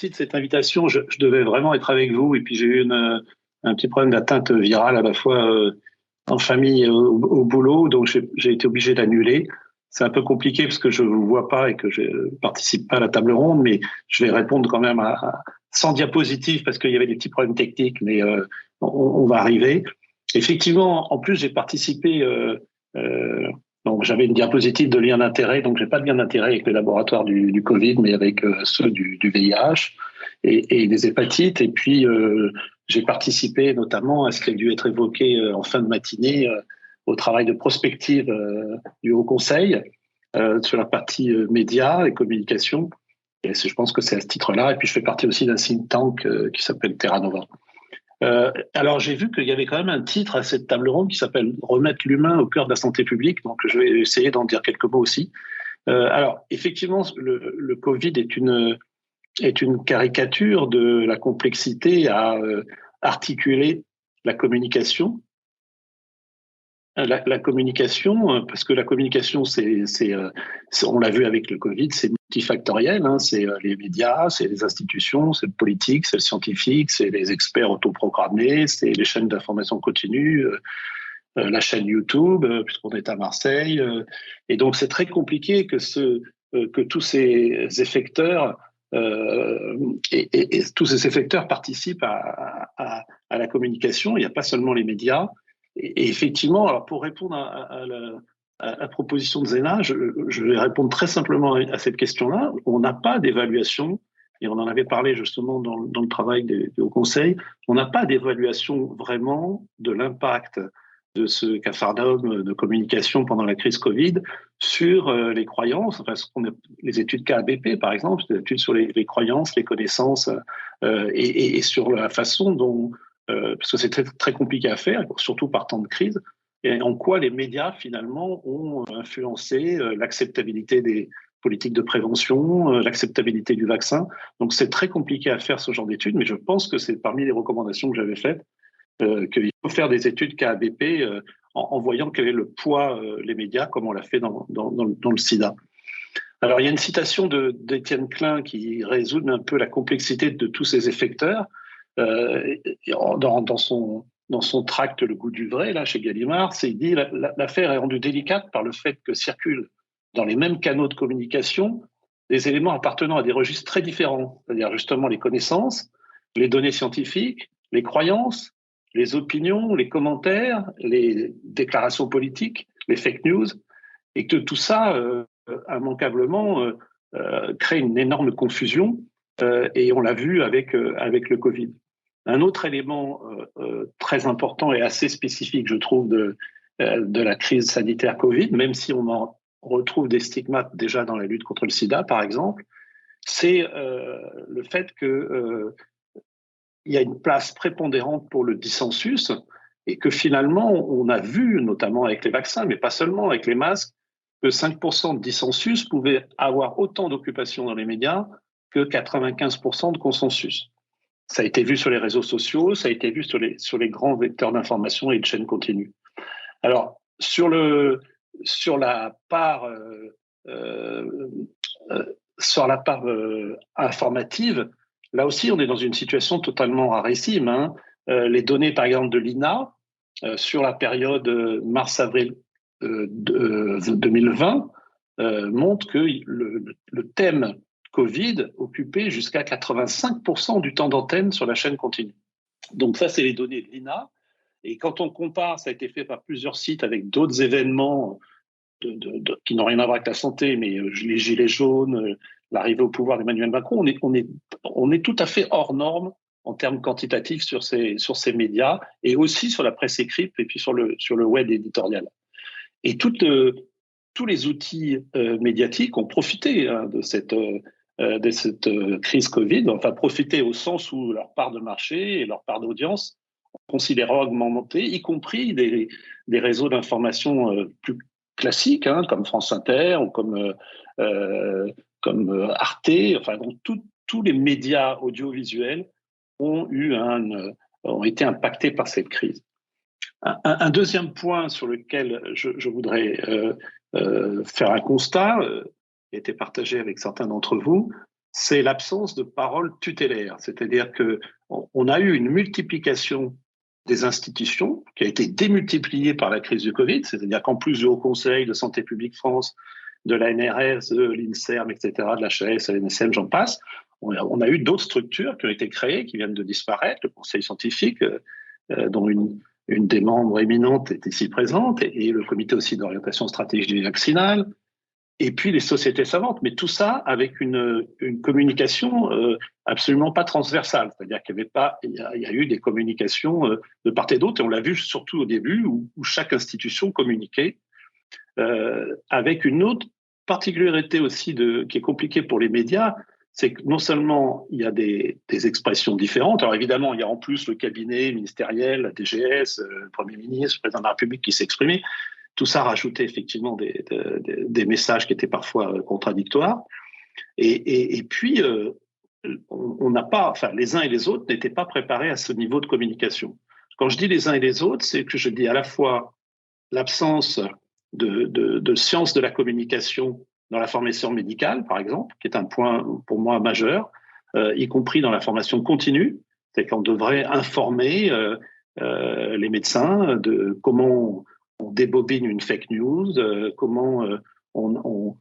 de cette invitation. Je devais vraiment être avec vous et puis j'ai eu un petit problème d'atteinte virale à la fois en famille et au boulot, donc j'ai été obligé d'annuler. C'est un peu compliqué parce que je ne vous vois pas et que je ne participe pas à la table ronde, mais je vais répondre quand même sans diapositive parce qu'il y avait des petits problèmes techniques, mais on va arriver. Effectivement, en plus, j'ai participé. Donc, j'avais une diapositive de lien d'intérêt, donc j'ai pas de lien d'intérêt avec les laboratoires du Covid, mais avec ceux du VIH et des hépatites. Et puis, j'ai participé notamment à ce qui a dû être évoqué en fin de matinée au travail de prospective du Haut Conseil sur la partie médias et communication. Et je pense que c'est à ce titre-là. Et puis, je fais partie aussi d'un think tank qui s'appelle Terra Nova. Alors, j'ai vu qu'il y avait quand même un titre à cette table ronde qui s'appelle « Remettre l'humain au cœur de la santé publique », donc je vais essayer d'en dire quelques mots aussi. Alors, effectivement, le Covid est une caricature de la complexité à articuler la communication. La communication, parce que la communication, on l'a vu avec le Covid, c'est multifactoriel. Hein, c'est les médias, c'est les institutions, c'est le politique, c'est le scientifique, c'est les experts autoprogrammés, c'est les chaînes d'information continue, la chaîne YouTube, puisqu'on est à Marseille. Et donc, c'est très compliqué que tous ces effecteurs et tous ces effecteurs participent à la communication. Il n'y a pas seulement les médias. Et effectivement, alors pour répondre à la proposition de Zena, je vais répondre très simplement à cette question-là. On n'a pas d'évaluation, et on en avait parlé justement dans le travail du Haut Conseil, on n'a pas d'évaluation vraiment de l'impact de ce capharnaüm de communication pendant la crise Covid sur les croyances, enfin, les études KABP par exemple, des études sur les croyances, les connaissances et sur la façon dont parce que c'est très, très compliqué à faire, surtout par temps de crise, et en quoi les médias, finalement, ont influencé l'acceptabilité des politiques de prévention, l'acceptabilité du vaccin. Donc, c'est très compliqué à faire ce genre d'études, mais je pense que c'est parmi les recommandations que j'avais faites, qu'il faut faire des études KABP en voyant quel est le poids les médias, comme on l'a fait dans le sida. Alors, il y a une citation d'Étienne Klein qui résume un peu la complexité de tous ces effecteurs. Dans son tract Le goût du vrai, là, chez Gallimard, il dit l'affaire est rendue délicate par le fait que circulent dans les mêmes canaux de communication des éléments appartenant à des registres très différents, c'est-à-dire justement les connaissances, les données scientifiques, les croyances, les opinions, les commentaires, les déclarations politiques, les fake news, et que tout ça, immanquablement, crée une énorme confusion, et on l'a vu avec le Covid. Un autre élément très important et assez spécifique, je trouve, de la crise sanitaire Covid, même si on en retrouve des stigmates déjà dans la lutte contre le sida, par exemple, c'est le fait qu'il y a une place prépondérante pour le dissensus et que finalement, on a vu, notamment avec les vaccins, mais pas seulement, avec les masques, que 5% de dissensus pouvait avoir autant d'occupation dans les médias que 95% de consensus. Ça a été vu sur les réseaux sociaux, ça a été vu sur les grands vecteurs d'information et de chaînes continues. Alors, sur la part informative, là aussi, on est dans une situation totalement rarissime. Hein. Les données, par exemple, de l'INA, sur la période mars-avril 2020, montrent que le thème Covid occupait jusqu'à 85% du temps d'antenne sur la chaîne continue. Donc ça, c'est les données de l'INA. Et quand on compare, ça a été fait par plusieurs sites avec d'autres événements qui n'ont rien à voir avec la santé, mais les gilets jaunes, l'arrivée au pouvoir d'Emmanuel Macron, on est tout à fait hors norme en termes quantitatifs sur ces médias et aussi sur la presse écrite et puis sur le web éditorial. Et tous les outils médiatiques ont profité de cette crise Covid, enfin profité au sens où leur part de marché et leur part d'audience considérablement augmenté, y compris des réseaux d'information plus classiques, hein, comme France Inter ou comme Arte. Enfin, donc tous les médias audiovisuels ont été impactés par cette crise. Un deuxième point sur lequel je voudrais faire un constat, qui a été partagé avec certains d'entre vous, c'est l'absence de parole tutélaire. C'est-à-dire qu'on a eu une multiplication des institutions qui a été démultipliée par la crise du Covid. C'est-à-dire qu'en plus du Haut Conseil de Santé publique France, de la NRS, de l'INSERM, etc., de l'HAS, l'NSM, j'en passe, on a eu d'autres structures qui ont été créées, qui viennent de disparaître, le Conseil scientifique, dont une des membres éminentes est ici présente, et le comité aussi d'orientation stratégique vaccinale, et puis les sociétés savantes, mais tout ça avec une communication absolument pas transversale, c'est-à-dire qu'il y a eu des communications de part et d'autre, et on l'a vu surtout au début où chaque institution communiquait avec une autre particularité aussi qui est compliquée pour les médias, c'est que non seulement il y a des expressions différentes, alors évidemment il y a en plus le cabinet ministériel, la DGS, le Premier ministre, le Président de la République qui s'exprimait. Tout ça rajoutait effectivement des messages qui étaient parfois contradictoires. Et puis, on n'a pas, enfin, les uns et les autres n'étaient pas préparés à ce niveau de communication. Quand je dis les uns et les autres, c'est que je dis à la fois l'absence de science de la communication dans la formation médicale, par exemple, qui est un point pour moi majeur, y compris dans la formation continue, c'est qu'on devrait informer les médecins de comment on débobine une fake news, comment on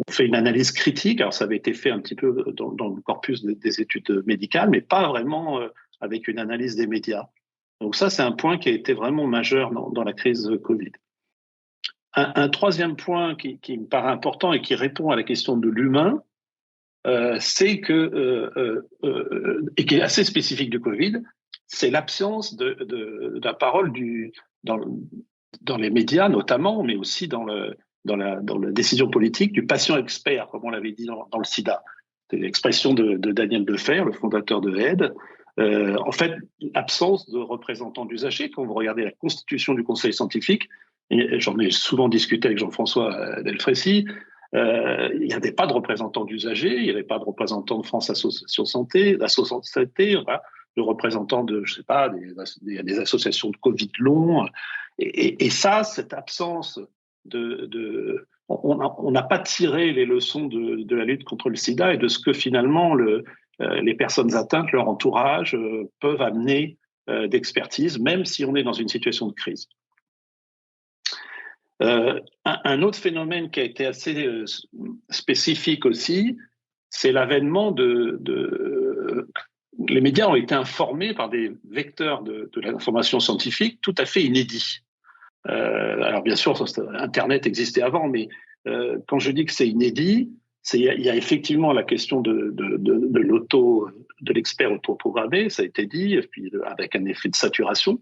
fait une analyse critique. Alors ça avait été fait un petit peu dans le corpus des études médicales, mais pas vraiment avec une analyse des médias. Donc ça, c'est un point qui a été vraiment majeur dans la crise Covid. Un troisième point qui me paraît important et qui répond à la question de l'humain, c'est que, et qui est assez spécifique du Covid, c'est l'absence de la parole dans les médias notamment, mais aussi dans la décision politique du patient expert, comme on l'avait dit dans le SIDA. C'est l'expression de Daniel Defer, le fondateur de AID. En fait, l'absence de représentants d'usagers, quand vous regardez la constitution du Conseil scientifique, et j'en ai souvent discuté avec Jean-François Delfrécy, il n'y avait pas de représentants d'usagers, il n'y avait pas de représentants de France Association Santé, voilà, de représentants de, je sais pas, des associations de Covid long. Et ça, cette absence on n'a pas tiré les leçons de la lutte contre le sida et de ce que finalement les personnes atteintes, leur entourage, peuvent amener d'expertise, même si on est dans une situation de crise. Un autre phénomène qui a été assez spécifique aussi, c'est l'avènement les médias ont été informés par des vecteurs de l'information scientifique tout à fait inédits. Alors bien sûr, Internet existait avant, mais quand je dis que c'est inédit, il y a effectivement la question de l'expert autoprogrammé, ça a été dit, et puis avec un effet de saturation,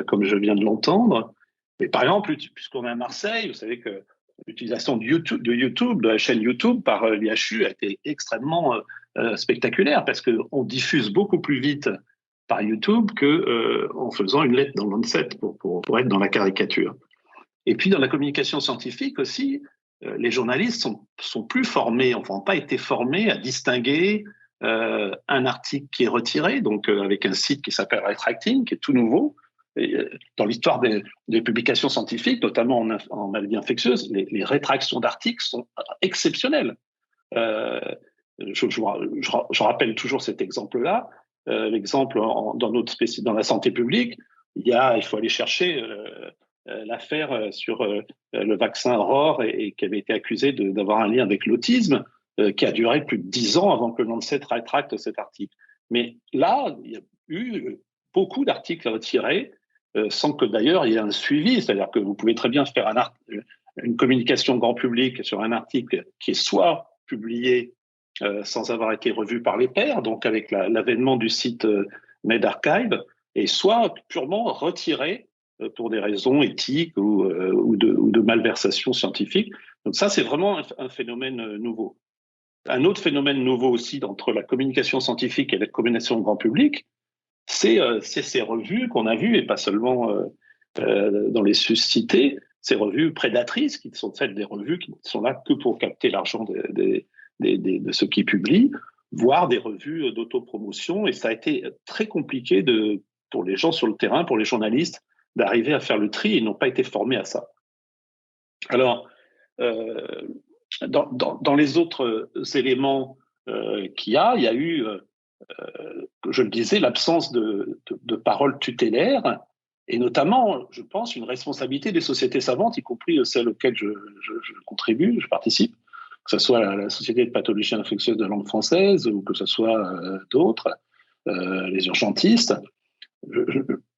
comme je viens de l'entendre. Mais par exemple, puisqu'on est à Marseille, vous savez que l'utilisation de YouTube, de la chaîne YouTube par l'IHU a été extrêmement spectaculaire parce qu'on diffuse beaucoup plus vite par YouTube qu'en faisant une lettre dans Lancet pour être dans la caricature. Et puis dans la communication scientifique aussi, les journalistes sont plus formés, enfin n'ont pas été formés à distinguer un article qui est retiré, donc avec un site qui s'appelle Retracting, qui est tout nouveau. Dans l'histoire des publications scientifiques, notamment en maladies infectieuses, les rétractions d'articles sont exceptionnelles. Je rappelle toujours cet exemple-là. L'exemple dans la santé publique, il faut aller chercher l'affaire sur le vaccin Aurore et qui avait été accusé d'avoir un lien avec l'autisme, qui a duré plus de 10 ans avant que le Lancet rétracte cet article. Mais là, il y a eu beaucoup d'articles retirés sans que d'ailleurs il y ait un suivi. C'est-à-dire que vous pouvez très bien faire une communication grand public sur un article qui est soit publié sans avoir été revu par les pairs, donc avec l'avènement du site medRxiv, et soit purement retiré pour des raisons éthiques ou de malversation scientifique. Donc ça, c'est vraiment un phénomène nouveau. Un autre phénomène nouveau aussi entre la communication scientifique et la communication grand public, c'est ces revues qu'on a vues, et pas seulement dans les suscités, ces revues prédatrices, qui sont faites des revues qui ne sont là que pour capter l'argent de ceux qui publient, voire des revues d'autopromotion. Et ça a été très compliqué pour les gens sur le terrain, pour les journalistes, d'arriver à faire le tri. Ils n'ont pas été formés à ça. Alors, dans les autres éléments il y a eu, je le disais, l'absence de paroles tutélaires, et notamment, je pense, une responsabilité des sociétés savantes, y compris celles auxquelles je contribue, je participe, que ce soit la Société de pathologie infectieuse de langue française ou que ce soit d'autres, les urgentistes.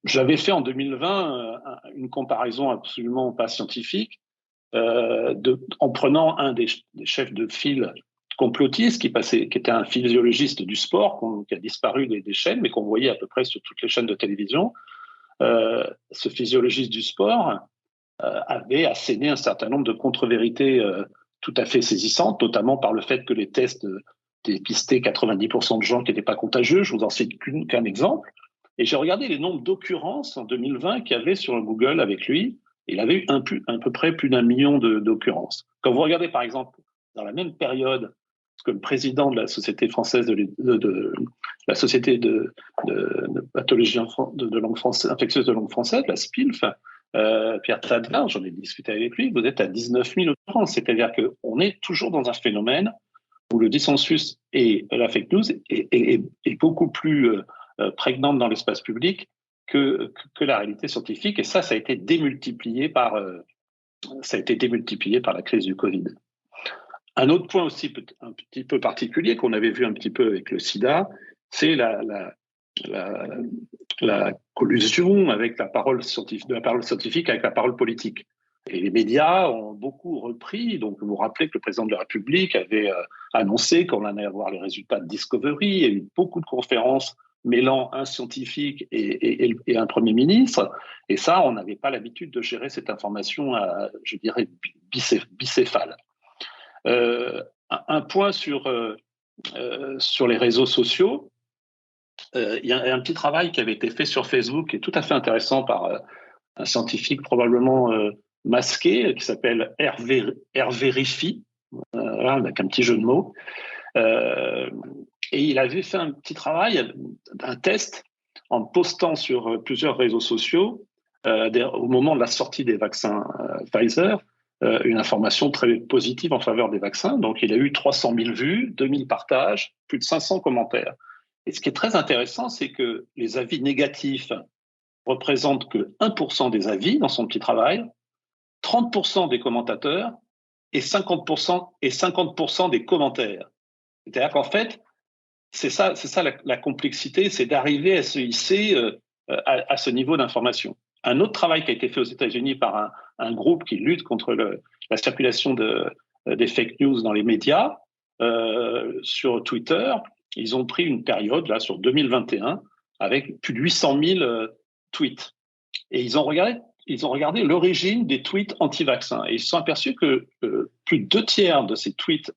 J'avais fait en 2020 une comparaison absolument pas scientifique en prenant un des chefs de file complotistes qui était un physiologiste du sport qui a disparu des chaînes, mais qu'on voyait à peu près sur toutes les chaînes de télévision. Ce physiologiste du sport avait asséné un certain nombre de contre-vérités tout à fait saisissantes, notamment par le fait que les tests dépistaient 90% de gens qui n'étaient pas contagieux. Je vous en cite qu'un exemple. Et j'ai regardé les nombres d'occurrences en 2020 qu'il y avait sur Google avec lui. Il avait eu à peu près plus d'1 million d'occurrences. Quand vous regardez, par exemple, dans la même période, ce que le président de la Société française la Société de pathologie de langue française, infectieuse de langue française, la SPILF, Pierre Tadevin, j'en ai discuté avec lui, vous êtes à 19 000 occurrences. C'est-à-dire qu'on est toujours dans un phénomène où le dissensus et la fake news est beaucoup plus prégnante dans l'espace public que la réalité scientifique. Et ça a été démultiplié par la crise du Covid. Un autre point aussi un petit peu particulier qu'on avait vu un petit peu avec le sida, c'est la collusion avec la parole scientifique avec la parole politique. Et les médias ont beaucoup repris. Donc, vous vous rappelez que le président de la République avait annoncé qu'on allait avoir les résultats de Discovery. Il y a eu beaucoup de conférences mêlant un scientifique et un Premier ministre. Et ça, on n'avait pas l'habitude de gérer cette information, je dirais, bicéphale. Un point sur les réseaux sociaux. Il y a un petit travail qui avait été fait sur Facebook qui est tout à fait intéressant par un scientifique probablement masqué qui s'appelle Hervé avec un petit jeu de mots. Et il avait fait un petit travail, un test, en postant sur plusieurs réseaux sociaux, au moment de la sortie des vaccins Pfizer, une information très positive en faveur des vaccins. Donc, il a eu 300 000 vues, 2000 partages, plus de 500 commentaires. Et ce qui est très intéressant, c'est que les avis négatifs représentent que 1% des avis dans son petit travail, 30% des commentateurs et 50% des commentaires. C'est-à-dire qu'en fait, c'est ça la complexité, c'est d'arriver à se hisser à ce niveau d'information. Un autre travail qui a été fait aux États-Unis par un groupe qui lutte contre la circulation des fake news dans les médias, sur Twitter, ils ont pris une période là sur 2021 avec plus de 800 000 tweets. Et ils ont regardé l'origine des tweets anti-vaccins. Et ils se sont aperçus que plus de 2/3 de ces tweets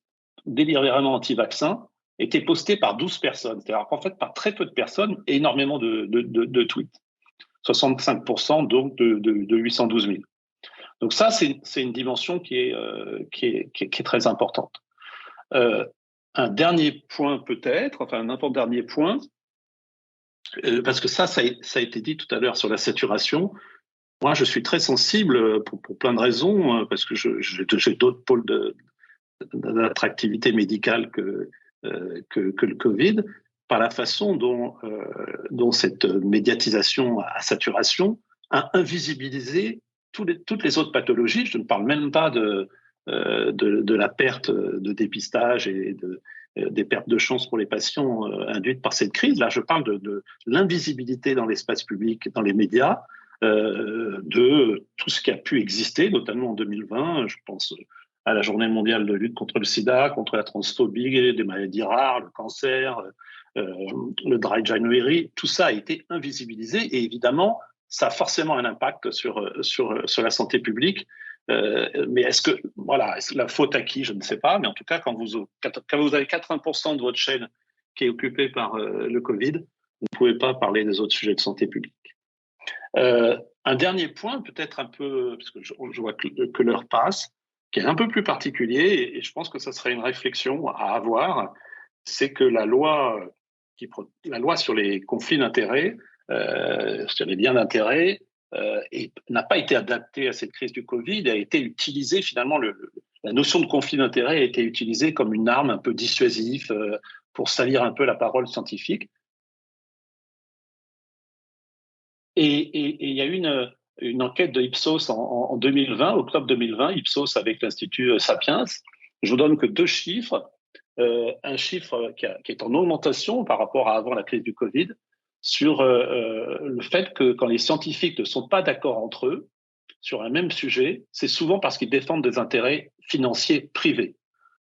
délibérément anti-vaccins étaient postés par 12 personnes. C'est-à-dire qu'en fait, par très peu de personnes et énormément de tweets. 65% donc de 812 000. Donc ça, c'est une dimension qui est très importante. Un dernier point peut-être, enfin un avant-dernier point, parce que ça a été dit tout à l'heure sur la saturation. Moi, je suis très sensible pour plein de raisons, parce que j'ai d'autres pôles d'attractivité médicale que le Covid, par la façon dont cette médiatisation à saturation a invisibilisé toutes les autres pathologies. Je ne parle même pas de la perte de dépistage et des pertes de chance pour les patients induites par cette crise. Là, je parle de l'invisibilité dans l'espace public, dans les médias, de tout ce qui a pu exister, notamment en 2020. Je pense à la Journée mondiale de lutte contre le sida, contre la transphobie, des maladies rares, le cancer, le Dry January. Tout ça a été invisibilisé et évidemment, ça a forcément un impact sur la santé publique. Mais est-ce la faute à qui? Je ne sais pas. Mais en tout cas, quand vous avez 80% de votre chaîne qui est occupée par le Covid, vous ne pouvez pas parler des autres sujets de santé publique. Un dernier point, peut-être un peu, parce que je vois que l'heure passe, qui est un peu plus particulier, et je pense que ça serait une réflexion à avoir, c'est que la loi sur les conflits d'intérêts, sur les liens d'intérêts, n'a pas été adaptée à cette crise du Covid, a été utilisée finalement la notion de conflit d'intérêts a été utilisée comme une arme un peu dissuasive pour salir un peu la parole scientifique. Et il y a eu une enquête de Ipsos en 2020, octobre 2020, Ipsos avec l'Institut Sapiens. Je vous donne que 2 chiffres. Un chiffre qui est en augmentation par rapport à avant la crise du Covid, sur le fait que quand les scientifiques ne sont pas d'accord entre eux sur un même sujet, c'est souvent parce qu'ils défendent des intérêts financiers privés.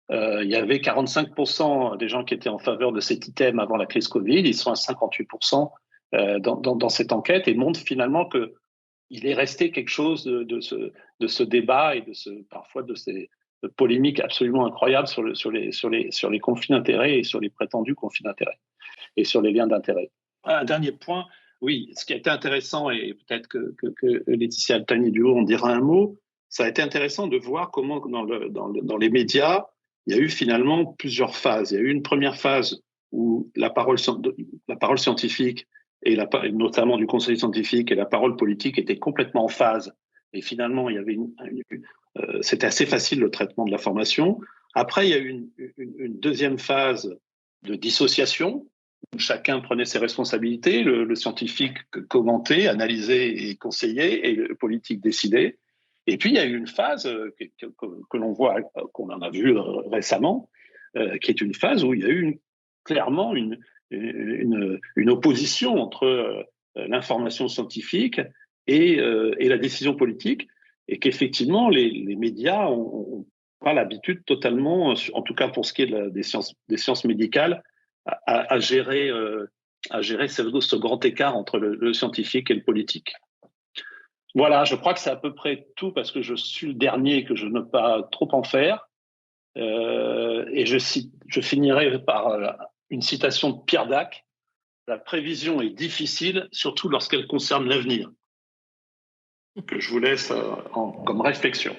Il y avait 45% des gens qui étaient en faveur de cet item avant la crise Covid, ils sont à 58% dans cette enquête et montrent finalement qu'il est resté quelque chose de ce débat et parfois de ces polémiques absolument incroyables sur les conflits d'intérêts et sur les prétendus conflits d'intérêts et sur les liens d'intérêt. Un dernier point, oui, ce qui a été intéressant, et peut-être que Laetitia Altani-Duhaut en dira un mot, ça a été intéressant de voir comment dans les médias, il y a eu finalement plusieurs phases. Il y a eu une première phase où la parole scientifique, et notamment du conseil scientifique, et la parole politique étaient complètement en phase. Et finalement, il y avait c'était assez facile le traitement de l'information. Après, il y a eu une deuxième phase de dissociation, où chacun prenait ses responsabilités, le scientifique commentait, analysait et conseillait, et le politique décidait. Et puis, il y a eu une phase que l'on voit, qu'on en a vu récemment, qui est une phase où il y a eu clairement une opposition entre l'information scientifique et la décision politique, et qu'effectivement, les médias ont pas l'habitude totalement, en tout cas pour ce qui est des sciences médicales, à gérer ce grand écart entre le scientifique et le politique. Voilà, je crois que c'est à peu près tout parce que je suis le dernier et que je ne veux pas trop en faire. Et je finirai par une citation de Pierre Dac. La prévision est difficile, surtout lorsqu'elle concerne l'avenir. Que je vous laisse comme réflexion.